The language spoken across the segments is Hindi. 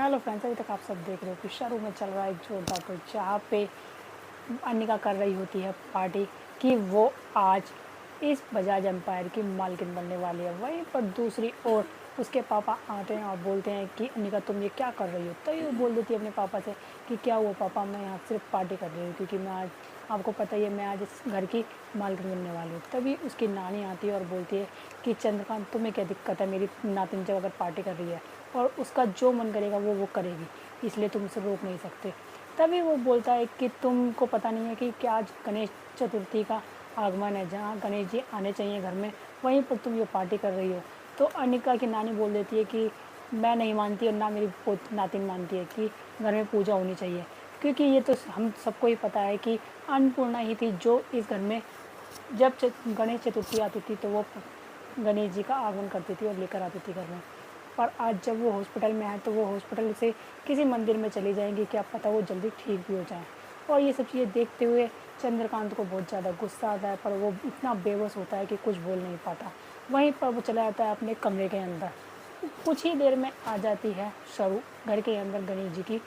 हेलो फ्रेंड्स, अभी तक आप सब देख रहे हो कि शहरों में चल रहा है एक जोरदार तो जहाँ पे अनिका कर रही होती है पार्टी कि वो आज इस बजाज एम्पायर की मालकिन बनने वाली है। वहीं पर दूसरी ओर उसके पापा आते हैं और बोलते हैं कि अनिका तुम ये क्या कर रही हो। तो ये बोल देती है अपने पापा से कि क्या हुआ पापा, मैं यहाँ सिर्फ पार्टी कर रही हूँ क्योंकि मैं आज, आपको पता ही है, मैं आज इस घर की मालकिन बनने वाली हूँ। तभी उसकी नानी आती है और बोलती है कि चंद्रकांत तुम्हें क्या दिक्कत है, मेरी नातिन जब अगर पार्टी कर रही है और उसका जो मन करेगा वो करेगी, इसलिए तुम उसे रोक नहीं सकते। तभी वो बोलता है कि तुमको पता नहीं है कि क्या आज गणेश चतुर्थी का आगमन है, जहाँ गणेश जी आने चाहिए घर में, वहीं पर तुम ये पार्टी कर रही हो। तो अनिका की नानी बोल देती है कि मैं नहीं मानती और ना मेरी पोत नातिन मानती है कि घर में पूजा होनी चाहिए, क्योंकि ये तो हम सबको ही पता है कि अन्नपूर्णा ही थी जो इस घर में जब गणेश चतुर्थी आती थी तो वो गणेश जी का आगमन करती थी और लेकर आती थी घर में। पर आज जब वो हॉस्पिटल में है तो वो हॉस्पिटल से किसी मंदिर में चली जाएंगी, क्या पता वो जल्दी ठीक भी हो जाए। और ये सब चीज़ें देखते हुए चंद्रकांत को बहुत ज़्यादा गुस्सा आता है, पर वो इतना बेबस होता है कि कुछ बोल नहीं पाता। वहीं पर वो चला जाता है अपने कमरे के अंदर। कुछ ही देर में आ जाती है सरू घर के अंदर गणेश जी की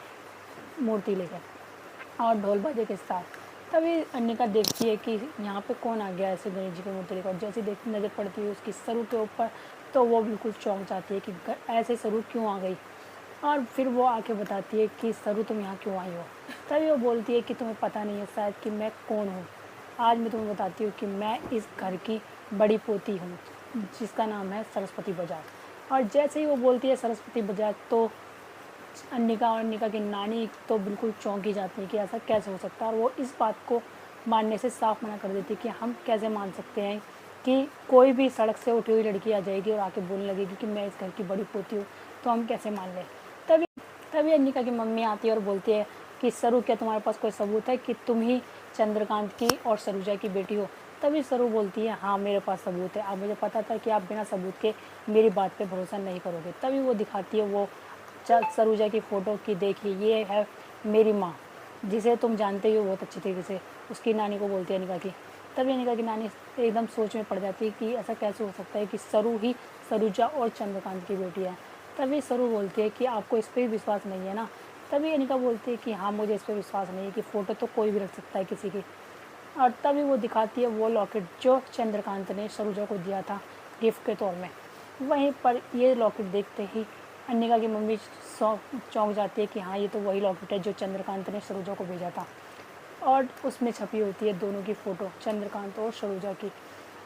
मूर्ति लेकर और ढोल बाजे के साथ। तभी अनिका देखती है कि यहाँ पे कौन आ गया ऐसे गणेश जी की मूर्ति लेकर। जैसे देख नज़र पड़ती है उसकी सरू के ऊपर तो वो बिल्कुल चौंक जाती है कि ऐसे सरू क्यों आ गई। और फिर वो आके बताती है कि सरू तुम यहाँ क्यों आई हो। तभी वो बोलती है कि तुम्हें पता नहीं है शायद कि मैं कौन हूँ। आज मैं तुम्हें बताती हूँ कि मैं इस घर की बड़ी पोती हूँ जिसका नाम है सरस्वती बजाज। और जैसे ही वो बोलती है सरस्वती बजाज तो अनिका और अनिका की नानी तो बिल्कुल चौंक ही जाती है कि ऐसा कैसे हो सकता है। और वो इस बात को मानने से साफ मना कर देती है कि हम कैसे मान सकते हैं कि कोई भी सड़क से उठी हुई लड़की आ जाएगी और आके बोलने लगेगी कि मैं इस घर की बड़ी पोती हूँ, तो हम कैसे मान लें। तभी तभी अनिका की मम्मी आती है और बोलती है कि सरू, क्या तुम्हारे पास कोई सबूत है कि तुम ही चंद्रकांत की और सरूजा की बेटी हो। तभी सरू बोलती है हाँ मेरे पास सबूत है, अब मुझे पता था कि आप बिना सबूत के मेरी बात पे भरोसा नहीं करोगे। तभी वो दिखाती है वो सरूजा की फ़ोटो की, देखिए ये है मेरी माँ जिसे तुम जानते ही हो बहुत अच्छी तरीके से। उसकी नानी को बोलती है अनिका की। तभी अनिका की नानी एकदम सोच में पड़ जाती है कि ऐसा कैसे हो सकता है कि सरू ही सरूजा और चंद्रकांत की बेटी है। तभी सरू बोलती है कि आपको इस पर विश्वास नहीं है ना। तभी अनिका बोलती है कि हाँ मुझे इस पर विश्वास नहीं है कि फ़ोटो तो कोई भी रख सकता है किसी की। और तभी वो दिखाती है वो लॉकेट जो चंद्रकांत ने सरूजा को दिया था गिफ्ट के तौर में। वहीं पर ये लॉकेट देखते ही अनिका की मम्मी चौंक जाती है कि हाँ ये तो वही लॉकेट है जो चंद्रकांत ने सरूजा को भेजा था। और उसमें छपी होती है दोनों की फ़ोटो, चंद्रकांत और सरूजा की।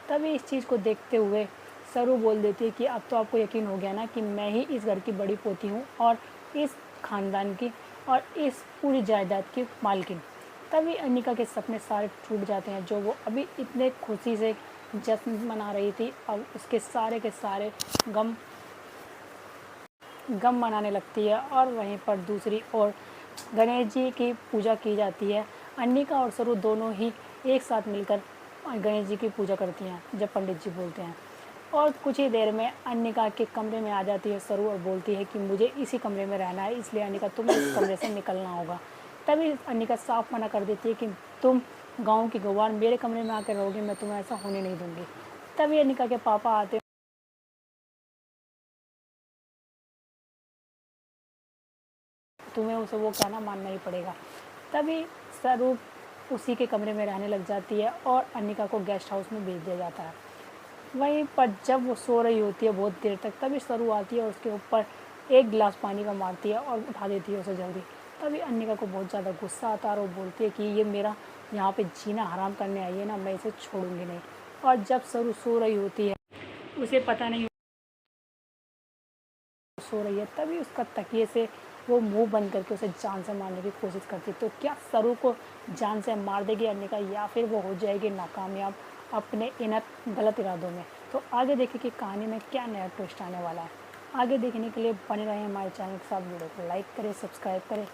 तभी इस चीज़ को देखते हुए सरू बोल देती है कि अब तो आपको यकीन हो गया ना कि मैं ही इस घर की बड़ी पोती हूँ और इस ख़ानदान की और इस पूरी जायदाद की मालकिन। तभी अनिका के सपने सारे टूट जाते हैं, जो वो अभी इतने खुशी से जश्न मना रही थी, अब उसके सारे के सारे गम मनाने लगती है। और वहीं पर दूसरी ओर गणेश जी की पूजा की जाती है। अनिका और सरू दोनों ही एक साथ मिलकर गणेश जी की पूजा करती हैं जब पंडित जी बोलते हैं। और कुछ ही देर में अनिका के कमरे में आ जाती है सरू और बोलती है कि मुझे इसी कमरे में रहना है, इसलिए अनिका तुम्हें इस कमरे से निकलना होगा। तभी अनिका साफ मना कर देती है कि तुम गाँव की गवार मेरे कमरे में आकर रहोगी, मैं तुम्हें ऐसा होने नहीं दूँगी। तभी अनिका के पापा आते तुम्हें उसे वो कहना मानना ही पड़ेगा। तभी स्वरूप उसी के कमरे में रहने लग जाती है और अनिका को गेस्ट हाउस में भेज दिया जाता है। वहीं पर जब वो सो रही होती है बहुत देर तक, तभी सरू आती है और उसके ऊपर एक गिलास पानी का मारती है और उठा देती है उसे जल्दी। तभी अनिका को बहुत ज़्यादा गुस्सा आता है और वो बोलती है कि ये मेरा यहाँ पे जीना हराम करने आई है ना, मैं इसे छोड़ूंगी नहीं। और जब सरू सो रही होती है, उसे पता नहीं सो रही है, तभी उसका तकिए से वो मुंह बंद करके उसे जान से मारने की कोशिश करती है। तो क्या सरू को जान से मार देगी अनिका, या फिर वो हो जाएगी नाकामयाब अपने इन गलत इरादों में। तो आगे देखिए कि कहानी में क्या नया ट्विस्ट आने वाला है। आगे देखने के लिए बने रहें हमारे चैनल के साथ। वीडियो को लाइक करें, सब्सक्राइब करें